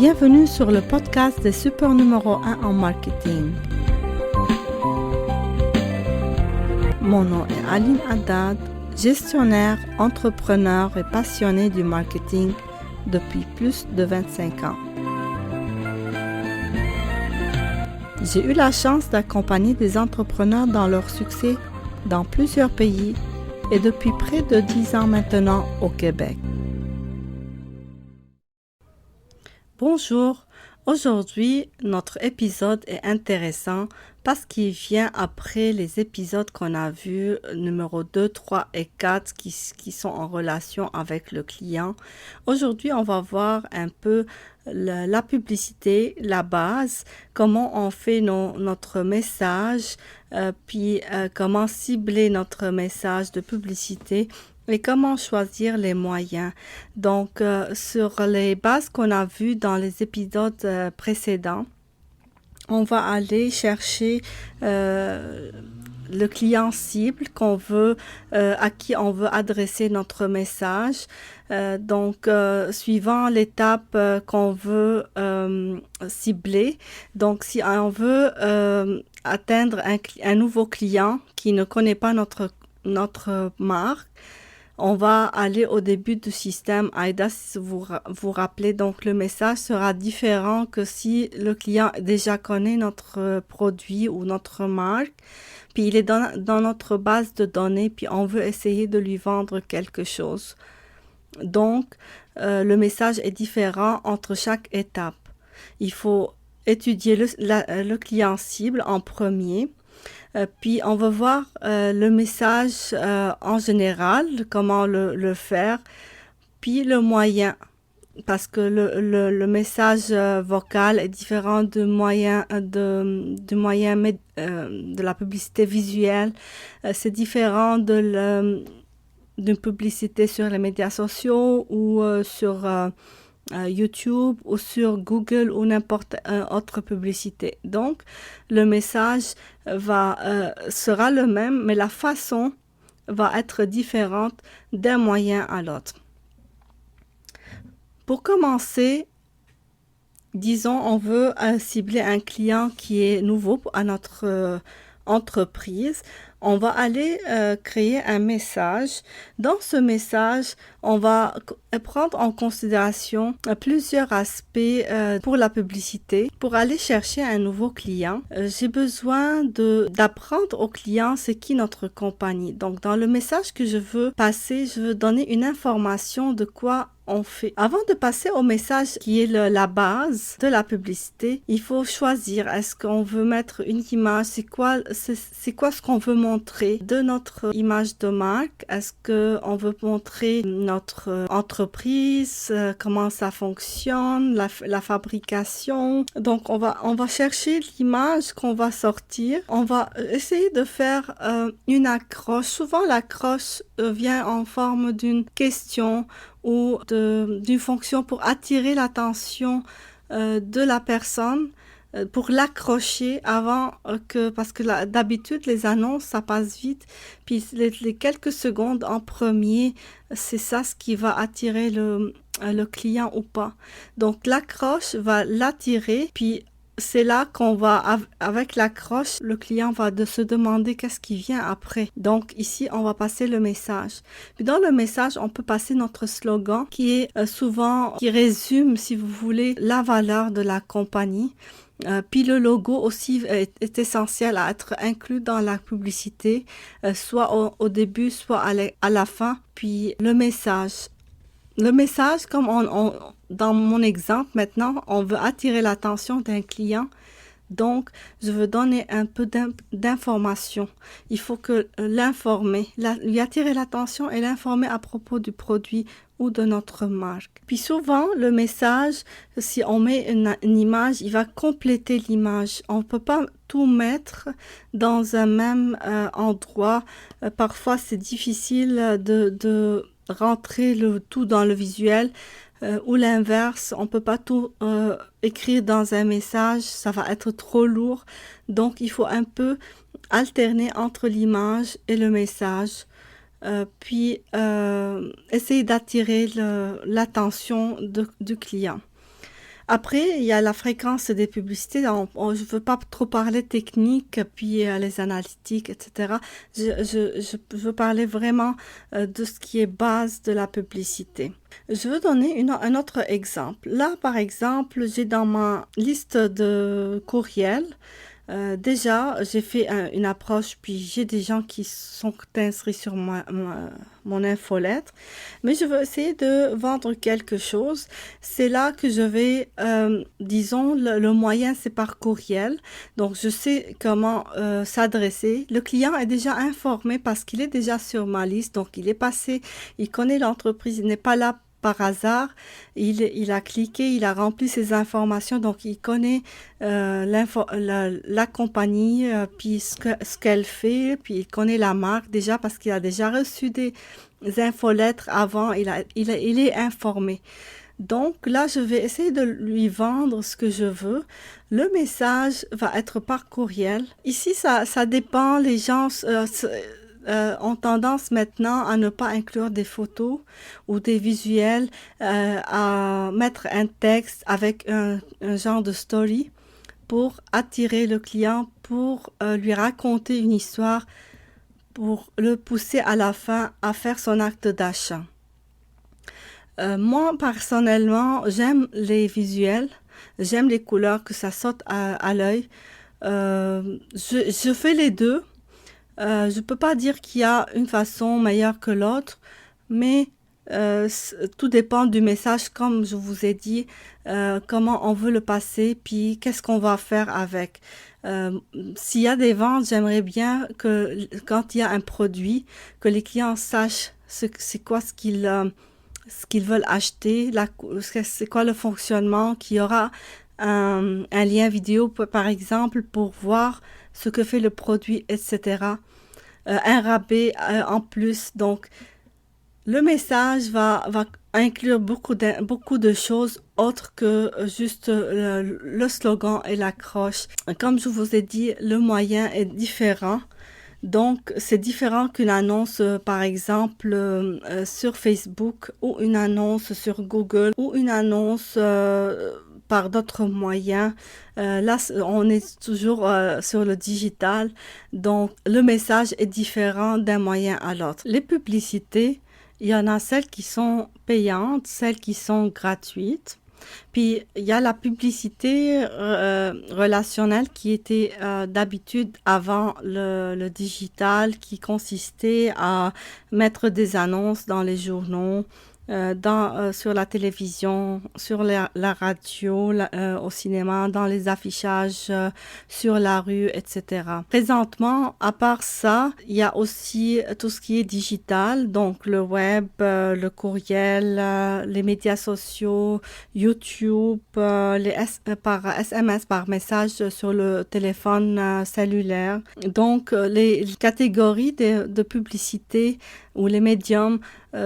Bienvenue sur le podcast des super numéro 1 en marketing. Mon nom est Aline Haddad, gestionnaire, entrepreneur et passionnée du marketing depuis plus de 25 ans. J'ai eu la chance d'accompagner des entrepreneurs dans leur succès dans plusieurs pays et depuis près de 10 ans maintenant au Québec. Bonjour, aujourd'hui notre épisode est intéressant parce qu'il vient après les épisodes qu'on a vus, numéro 2, 3 et 4 qui sont en relation avec le client. Aujourd'hui, on va voir un peu la publicité, la base, comment on fait notre message, puis comment cibler notre message de publicité et comment choisir les moyens. Donc, sur les bases qu'on a vues dans les épisodes précédents, on va aller chercher le client cible qu'on veut, à qui on veut adresser notre message. Donc, suivant l'étape qu'on veut cibler. Donc, si on veut atteindre un nouveau client qui ne connaît pas notre marque, on va aller au début du système AIDA, si vous vous rappelez. Donc, le message sera différent que si le client déjà connaît notre produit ou notre marque, puis il est dans notre base de données, puis on veut essayer de lui vendre quelque chose. Donc, le message est différent entre chaque étape. Il faut étudier le client cible en premier. Puis on va voir le message en général, comment le faire, puis le moyen, parce que le message vocal est différent du moyen de la publicité visuelle. C'est différent d'une publicité sur les médias sociaux ou sur YouTube ou sur Google ou n'importe autre publicité. Donc, le message sera le même, mais la façon va être différente d'un moyen à l'autre. Pour commencer, disons, on veut cibler un client qui est nouveau à notre entreprise. On va aller créer un message. Dans ce message, on va prendre en considération plusieurs aspects pour la publicité. Pour aller chercher un nouveau client, j'ai besoin d'apprendre au client c'est qui notre compagnie. Donc, dans le message que je veux passer, je veux donner une information de quoi on fait. Avant de passer au message qui est la base de la publicité, il faut choisir, est-ce qu'on veut mettre une image, c'est quoi ce qu'on veut montrer de notre image de marque, est-ce qu'on veut montrer notre entreprise, comment ça fonctionne, la fabrication. Donc on va chercher l'image qu'on va sortir, on va essayer de faire une accroche. Souvent l'accroche vient en forme d'une question ou d'une fonction pour attirer l'attention de la personne, pour l'accrocher avant parce que d'habitude les annonces ça passe vite, puis les quelques secondes en premier, c'est ça ce qui va attirer le client ou pas. Donc l'accroche va l'attirer, puis c'est là qu'on va, avec l'accroche, le client va se demander qu'est-ce qui vient après. Donc ici, on va passer le message. Puis dans le message, on peut passer notre slogan qui est qui résume, si vous voulez, la valeur de la compagnie. Puis le logo aussi est essentiel à être inclus dans la publicité, soit au début, soit à la fin. Puis le message. Le message, comme dans mon exemple maintenant, on veut attirer l'attention d'un client. Donc, je veux donner un peu d'information. Il faut l'informer, lui attirer l'attention et l'informer à propos du produit ou de notre marque. Puis souvent, le message, si on met une image, il va compléter l'image. On ne peut pas tout mettre dans un même endroit. Parfois, c'est difficile de rentrer le tout dans le visuel. Ou l'inverse, on peut pas tout écrire dans un message, ça va être trop lourd. Donc, il faut un peu alterner entre l'image et le message. Puis, essayer d'attirer l'attention du client. Après, il y a la fréquence des publicités. Je ne veux pas trop parler technique, puis les analytiques, etc. Je veux parler vraiment de ce qui est base de la publicité. Je veux donner un autre exemple. Là, par exemple, j'ai dans ma liste de courriels, déjà, j'ai fait une approche, puis j'ai des gens qui sont inscrits sur mon infolettre, mais je veux essayer de vendre quelque chose. C'est là que je vais, disons, le moyen, c'est par courriel. Donc, je sais comment s'adresser. Le client est déjà informé parce qu'il est déjà sur ma liste, donc il est passé, il connaît l'entreprise, il n'est pas là par hasard, il a cliqué, il a rempli ses informations, donc il connaît la compagnie, puis ce qu'elle fait, puis il connaît la marque déjà parce qu'il a déjà reçu des infolettres avant, il est informé. Donc là, je vais essayer de lui vendre ce que je veux. Le message va être par courriel. Ici, ça dépend. Les gens ont tendance maintenant à ne pas inclure des photos ou des visuels, à mettre un texte avec un genre de story pour attirer le client, pour lui raconter une histoire, pour le pousser à la fin à faire son acte d'achat. Moi, personnellement, j'aime les visuels, j'aime les couleurs, que ça saute à l'œil. Je fais les deux. Je peux pas dire qu'il y a une façon meilleure que l'autre, mais tout dépend du message, comme je vous ai dit, comment on veut le passer, puis qu'est-ce qu'on va faire avec. S'il y a des ventes, j'aimerais bien que quand il y a un produit, que les clients sachent c'est quoi ce qu'ils veulent acheter, c'est quoi le fonctionnement, qu'il y aura un lien vidéo, par exemple, pour voir ce que fait le produit, etc. Un rabais en plus. Donc, le message va inclure beaucoup de choses autres que juste le slogan et l'accroche. Comme je vous ai dit, le moyen est différent. Donc, c'est différent qu'une annonce, par exemple, sur Facebook ou une annonce sur Google ou une annonce par d'autres moyens. Là, on est toujours sur le digital, donc le message est différent d'un moyen à l'autre. Les publicités, il y en a celles qui sont payantes, celles qui sont gratuites. Puis, il y a la publicité relationnelle qui était d'habitude avant le digital, qui consistait à mettre des annonces dans les journaux, sur la télévision, sur la radio, au cinéma, dans les affichages, sur la rue, etc. Présentement, à part ça, il y a aussi tout ce qui est digital, donc le web, le courriel, les médias sociaux, YouTube, par SMS, par message sur le téléphone cellulaire. Donc, les catégories de publicité ou les médiums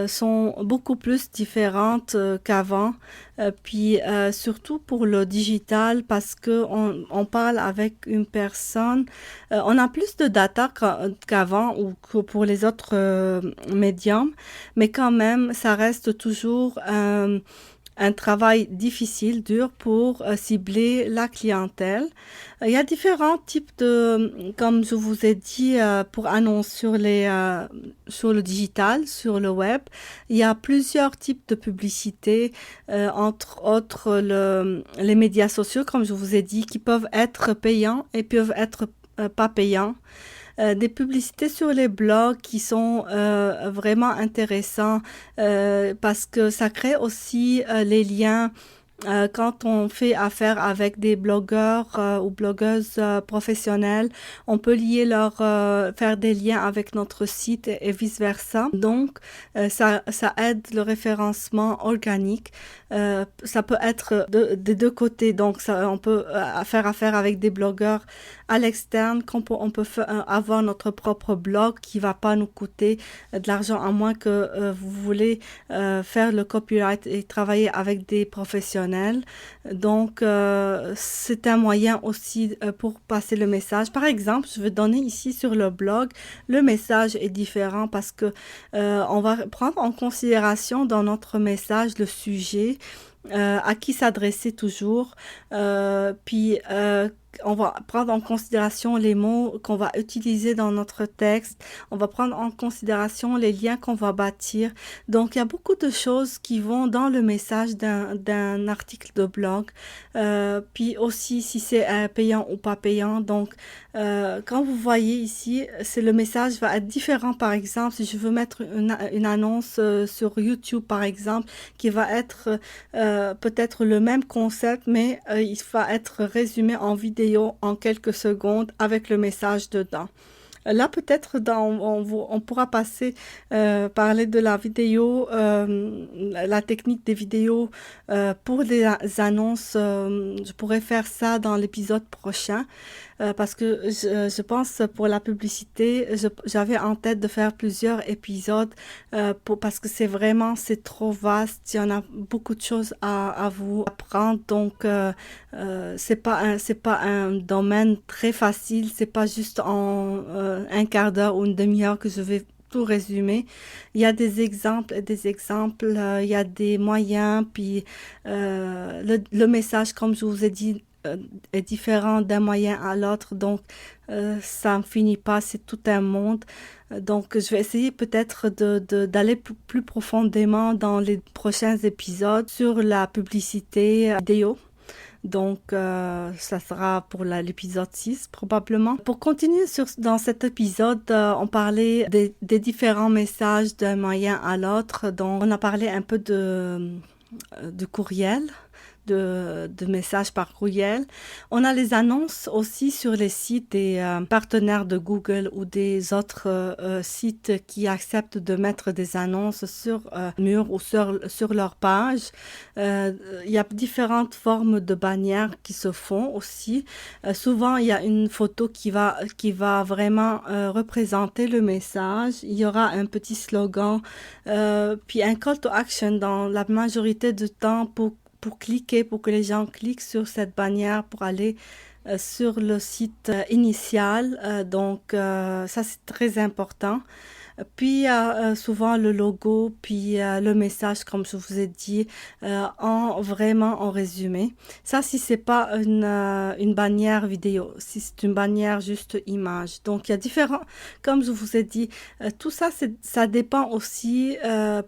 sont beaucoup plus différentes qu'avant. Puis surtout pour le digital, parce que on parle avec une personne, on a plus de data qu'avant ou que pour les autres médiums, mais quand même, ça reste toujours un travail difficile, dur pour cibler la clientèle. Il y a différents types comme je vous ai dit, pour annonces sur le digital, sur le web. Il y a plusieurs types de publicités, entre autres les médias sociaux, comme je vous ai dit, qui peuvent être payants et peuvent être pas payants. Des publicités sur les blogs qui sont vraiment intéressants parce que ça crée aussi les liens quand on fait affaire avec des blogueurs ou blogueuses professionnelles, on peut faire des liens avec notre site et vice-versa. Donc, ça aide le référencement organique. Ça peut être des deux côtés. Donc, on peut faire affaire avec des blogueurs à l'externe, on peut avoir notre propre blog qui va pas nous coûter de l'argent, à moins que vous voulez faire le copyright et travailler avec des professionnels. Donc, c'est un moyen aussi pour passer le message. Par exemple, je vais donner ici sur le blog, le message est différent parce que on va prendre en considération dans notre message le sujet. à qui s'adresser toujours. Puis on va prendre en considération les mots qu'on va utiliser dans notre texte. On va prendre en considération les liens qu'on va bâtir. Donc, il y a beaucoup de choses qui vont dans le message d'un article de blog. Puis aussi, si c'est payant ou pas payant. Donc, quand vous voyez ici, c'est le message va être différent. Par exemple, si je veux mettre une annonce sur YouTube, par exemple, qui va être peut-être le même concept, mais il va être résumé en vidéo en quelques secondes avec le message dedans. Là, peut-être on pourra parler de la vidéo, la technique des vidéos pour les annonces. Je pourrais faire ça dans l'épisode prochain. Parce que je pense pour la publicité, j'avais en tête de faire plusieurs épisodes parce que c'est trop vaste, il y en a beaucoup de choses à vous apprendre, donc c'est pas un domaine très facile, c'est pas juste en un quart d'heure ou une demi-heure que je vais tout résumer. Il y a des exemples, il y a des moyens, puis le message, comme je vous ai dit, est différent d'un moyen à l'autre, donc ça ne finit pas, c'est tout un monde. Donc, je vais essayer peut-être d'aller plus profondément dans les prochains épisodes sur la publicité vidéo. Donc, ça sera pour l'épisode 6 probablement. Pour continuer dans cet épisode, on parlait des différents messages d'un moyen à l'autre. Donc, on a parlé un peu de courriel. De messages par courriel. On a les annonces aussi sur les sites des partenaires de Google ou des autres sites qui acceptent de mettre des annonces sur mur ou sur leur page. Il y a différentes formes de bannières qui se font aussi. Souvent, il y a une photo qui va vraiment représenter le message. Il y aura un petit slogan, puis un call to action dans la majorité du temps pour cliquer, pour que les gens cliquent sur cette bannière pour aller sur le site initial. Donc, ça, c'est très important. Puis, il y a souvent le logo, puis le message, comme je vous ai dit, vraiment en résumé. Ça, si c'est pas une bannière vidéo, si c'est une bannière juste image. Donc, il y a différents, comme je vous ai dit, tout ça, ça dépend aussi,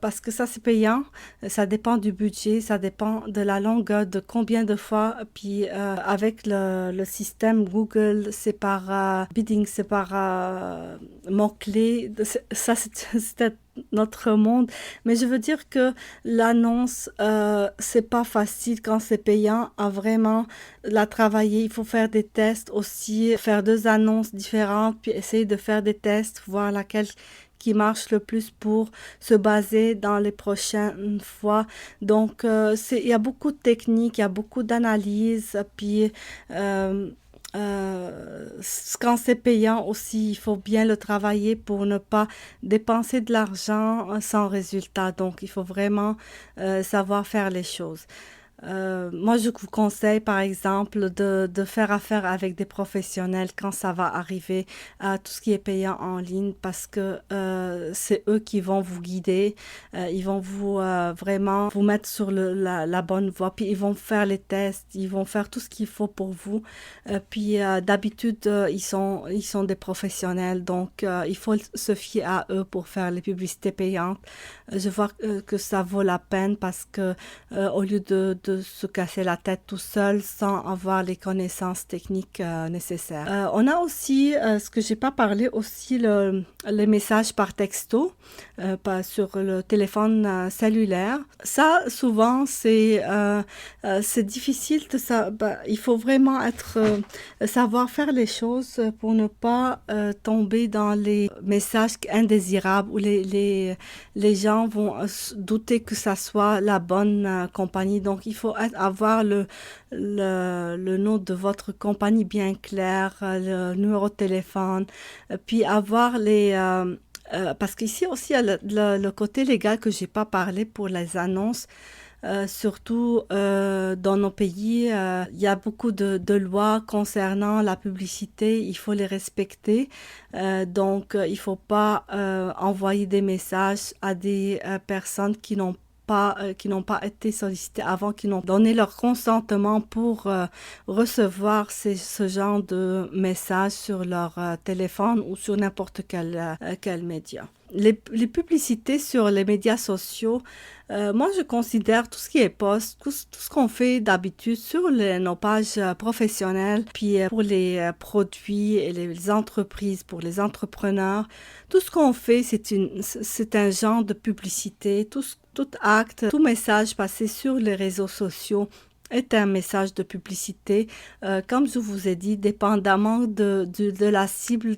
parce que ça, c'est payant, ça dépend du budget, ça dépend de la longueur, de combien de fois, puis avec le système Google, c'est par bidding, c'est par mots-clés, ça, c'était notre monde. Mais je veux dire que l'annonce, c'est pas facile quand c'est payant à vraiment la travailler. Il faut faire des tests aussi, faire 2 annonces différentes, puis essayer de faire des tests, voir laquelle qui marche le plus pour se baser dans les prochaines fois. Donc, il y a beaucoup de techniques, il y a beaucoup d'analyses, puis quand c'est payant aussi, il faut bien le travailler pour ne pas dépenser de l'argent sans résultat. Donc, il faut vraiment savoir faire les choses. Moi, je vous conseille, par exemple, de faire affaire avec des professionnels quand ça va arriver à tout ce qui est payant en ligne parce que c'est eux qui vont vous guider. Ils vont vraiment vous mettre sur la bonne voie. Puis, ils vont faire les tests. Ils vont faire tout ce qu'il faut pour vous. Puis, d'habitude, ils sont des professionnels. Donc, il faut se fier à eux pour faire les publicités payantes. Je vois que ça vaut la peine parce que au lieu de se casser la tête tout seul sans avoir les connaissances techniques nécessaires. On a aussi, ce que j'ai pas parlé, aussi les messages par texto, sur le téléphone cellulaire. Ça, souvent, c'est difficile de ça. Il faut vraiment savoir faire les choses pour ne pas tomber dans les messages indésirables où les gens vont douter que ça soit la bonne compagnie. Donc, il faut avoir le nom de votre compagnie bien clair, le numéro de téléphone, puis avoir parce qu'ici aussi, il y a le côté légal que j'ai pas parlé pour les annonces. Surtout dans nos pays, il y a beaucoup de lois concernant la publicité, il faut les respecter. Donc, il faut pas envoyer des messages à des personnes qui n'ont qui n'ont pas été sollicités avant, qui n'ont donné leur consentement pour recevoir ce genre de messages sur leur téléphone ou sur n'importe quel média. Les publicités sur les médias sociaux, moi je considère tout ce qui est post, tout ce qu'on fait d'habitude sur nos pages professionnelles, puis pour les produits et les entreprises, pour les entrepreneurs, tout ce qu'on fait c'est un genre de publicité, tout acte, tout message passé sur les réseaux sociaux est un message de publicité. Comme je vous ai dit, dépendamment de la cible,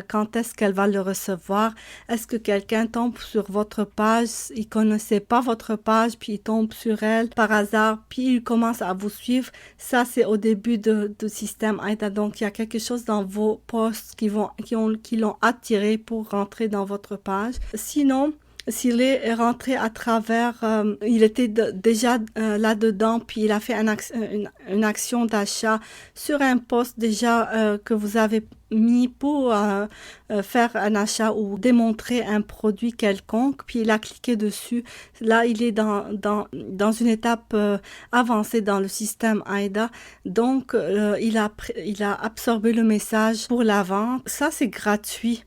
quand est-ce qu'elle va le recevoir. Est-ce que quelqu'un tombe sur votre page, il connaissait pas votre page, puis il tombe sur elle par hasard, puis il commence à vous suivre. Ça, c'est au début du système AIDA. Donc, il y a quelque chose dans vos posts qui l'ont attiré pour rentrer dans votre page. Sinon, s'il est rentré à travers, il était déjà là-dedans, puis il a fait une action d'achat sur un post déjà que vous avez mis pour faire un achat ou démontrer un produit quelconque, puis il a cliqué dessus. Là, il est dans une étape avancée dans le système AIDA. Donc, il a absorbé le message pour la vente. Ça, c'est gratuit.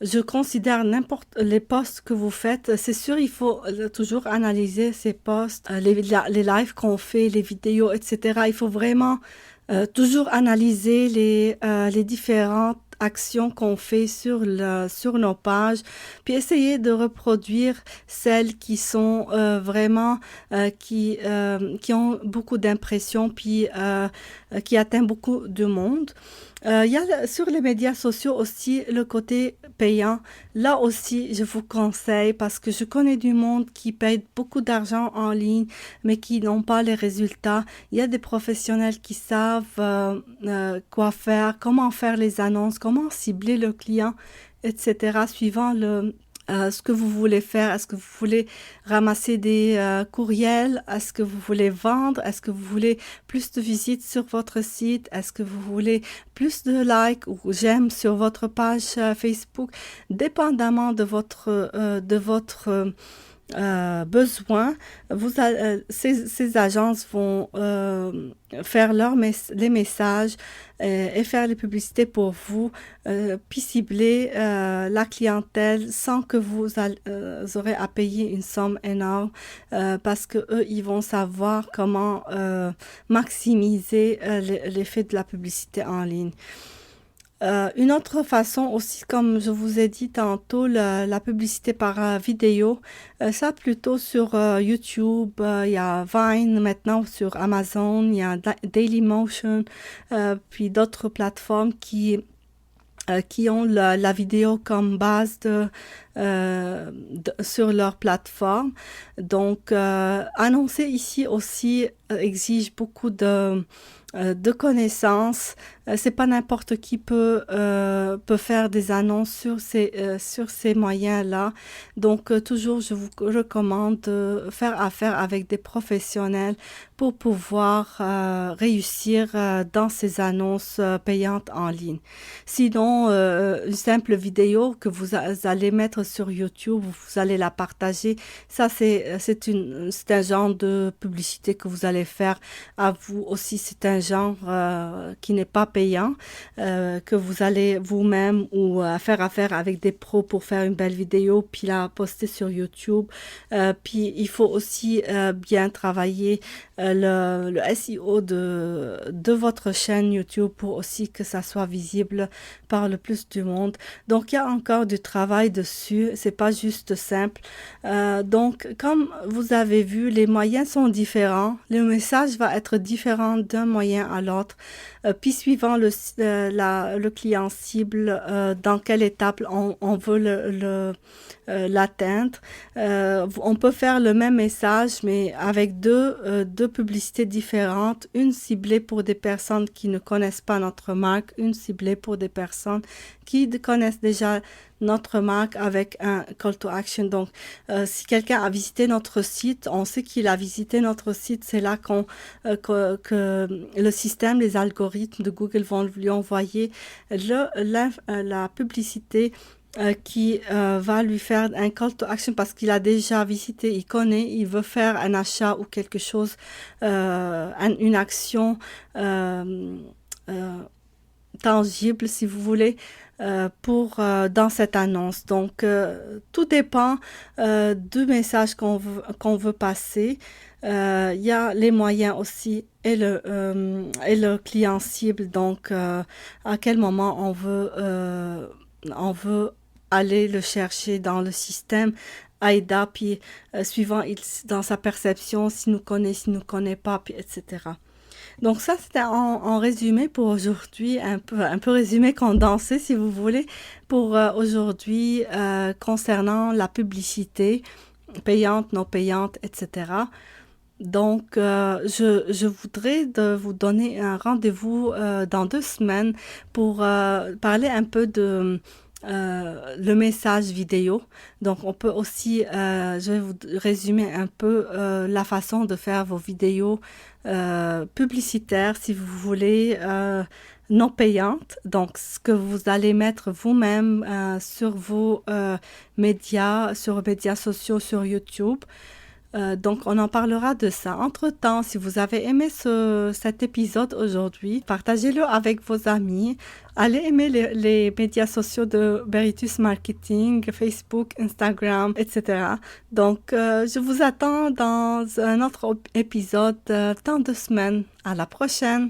Je considère n'importe les posts que vous faites, c'est sûr, il faut toujours analyser ces posts, les lives qu'on fait, les vidéos, etc. Il faut vraiment toujours analyser les différentes actions qu'on fait sur nos pages, puis essayer de reproduire celles qui sont vraiment qui ont beaucoup d'impressions, puis qui atteignent beaucoup de monde. Il y a sur les médias sociaux aussi le côté payant. Là aussi, je vous conseille parce que je connais du monde qui paye beaucoup d'argent en ligne, mais qui n'ont pas les résultats. Il y a des professionnels qui savent quoi faire, comment faire les annonces, comment cibler le client, etc. suivant ce que vous voulez faire. Est-ce que vous voulez ramasser des courriels? Est-ce que vous voulez vendre? Est-ce que vous voulez plus de visites sur votre site? Est-ce que vous voulez plus de likes ou j'aime sur votre page Facebook? Dépendamment de votre besoin, ces agences vont faire les messages et faire les publicités pour vous, puis cibler la clientèle sans que vous aurez à payer une somme énorme parce que eux, ils vont savoir comment maximiser l'effet de la publicité en ligne. Une autre façon aussi, comme je vous ai dit tantôt, la publicité par vidéo, ça plutôt sur YouTube, il y a Vine maintenant sur Amazon, il y a Dailymotion, puis d'autres plateformes qui ont la vidéo comme base sur leur plateforme. Donc, annoncer ici aussi exige beaucoup de connaissances. C'est pas n'importe qui peut faire des annonces sur ces moyens-là. Donc, toujours, je vous recommande de faire affaire avec des professionnels pour pouvoir réussir dans ces annonces payantes en ligne. Sinon, une simple vidéo que vous allez mettre sur YouTube, vous allez la partager. Ça, c'est un genre de publicité que vous allez faire à vous aussi. C'est un genre qui n'est pas payant, que vous allez vous-même ou faire affaire avec des pros pour faire une belle vidéo, puis la poster sur YouTube. Puis il faut aussi bien travailler le SEO de votre chaîne YouTube pour aussi que ça soit visible par le plus du monde. Donc il y a encore du travail dessus, c'est pas juste simple. Donc comme vous avez vu, les moyens sont différents, le message va être différent d'un moyen à l'autre, puis suivant le client cible, dans quelle étape on veut l'atteindre. On peut faire le même message, mais avec deux publicités différentes, une ciblée pour des personnes qui ne connaissent pas notre marque, une ciblée pour des personnes qui connaissent déjà notre marque avec un call to action. Donc, si quelqu'un a visité notre site, on sait qu'il a visité notre site, c'est là que le système, les algorithmes de Google vont lui envoyer la publicité qui va lui faire un call to action parce qu'il a déjà visité, il connaît, il veut faire un achat ou quelque chose, une action euh, euh, tangible, si vous voulez, dans cette annonce. Donc, tout dépend du message qu'on veut passer. Il y a les moyens aussi et le client cible. Donc, à quel moment on veut aller le chercher dans le système AIDA, puis suivant dans sa perception, s'il nous connaît pas, puis etc. Donc ça, c'était en résumé pour aujourd'hui, un peu résumé condensé si vous voulez, pour aujourd'hui concernant la publicité payante, non payante, etc. Donc, je voudrais vous donner un rendez-vous dans 2 semaines pour parler un peu de le message vidéo. Donc, on peut aussi, je vais vous résumer un peu la façon de faire vos vidéos publicitaires, si vous voulez, non payantes. Donc, ce que vous allez mettre vous-même sur vos médias, sur vos médias sociaux, sur YouTube. Donc, on en parlera de ça. Entre-temps, si vous avez aimé cet épisode aujourd'hui, partagez-le avec vos amis. Allez aimer les médias sociaux de Beritus Marketing, Facebook, Instagram, etc. Donc, je vous attends dans un autre épisode dans 2 semaines. À la prochaine!